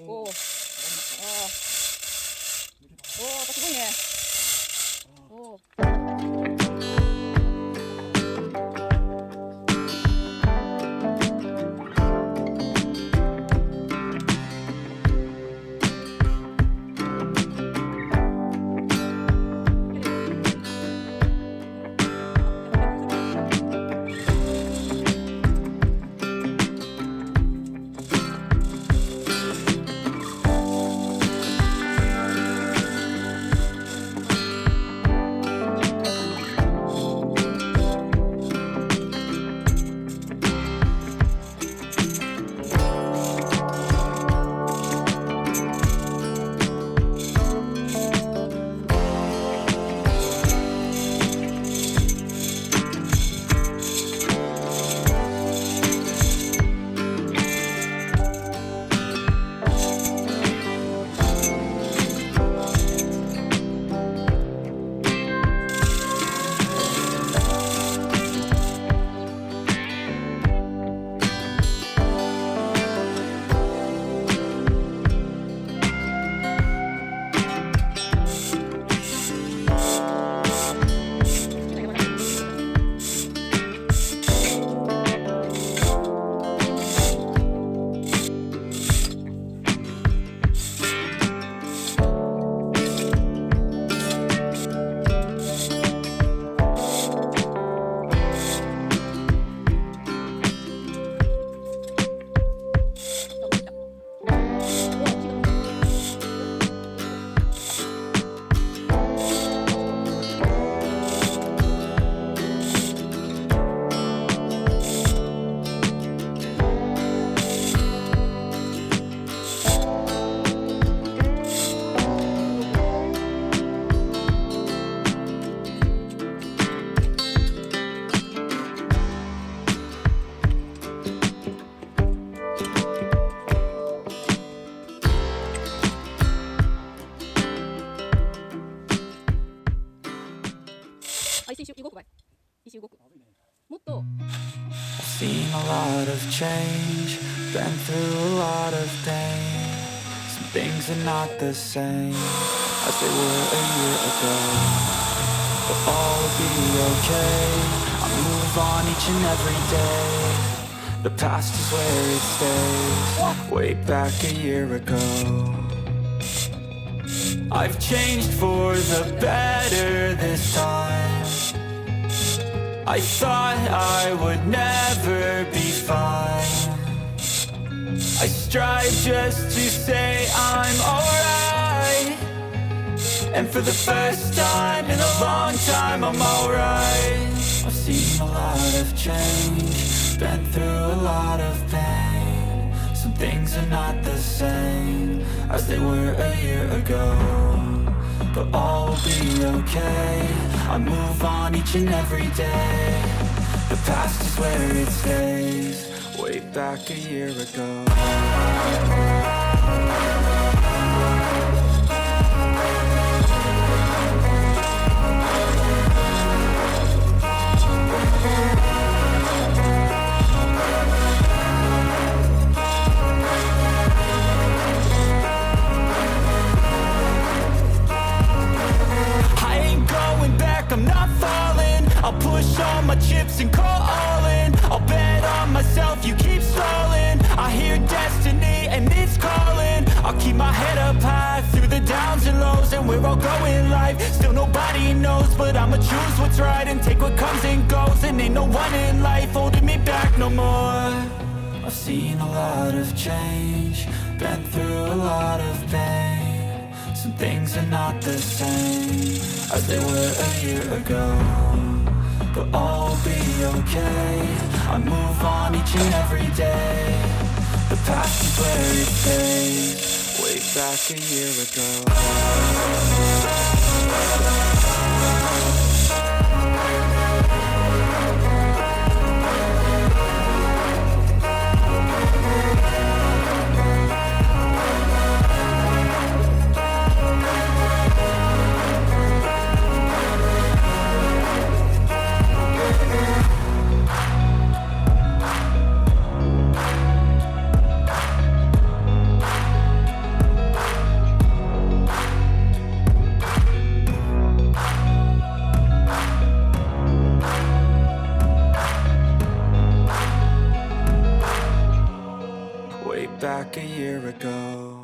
おー、すごいね。おー。一周動くばい。一周動く。もっと。I've seen a lot of change, been through a lot of pain. Some things are not the same as they were a year ago. But all will be okay. I move on each and every day. The past is where it stays. Way back a year ago. I've changed for the better this time. I thought I would never be fine. I strive just to say I'm alright. And for the first time in a long time I'm alright. I've seen a lot of change, been through a lot of pain. Some things are not the same as they were a year ago. But all will be okay. I move on each and every day. The past is where it stays. Way back a year ago. I'm not falling. I'll push all my chips and call all in. I'll bet on myself, you keep stalling. I hear destiny and it's calling. I'll keep my head up high through the downs and lows. And we're all going live, still nobody knows. But I'ma choose what's right and take what comes and goes. And ain't no one in life holding me back no more. I've seen a lot of change, been through a lot of pain. Some things are not the same as they were a year ago. But all will be okay. I move on each and every day. The past is where it stays. Way back a year ago. way back a year ago.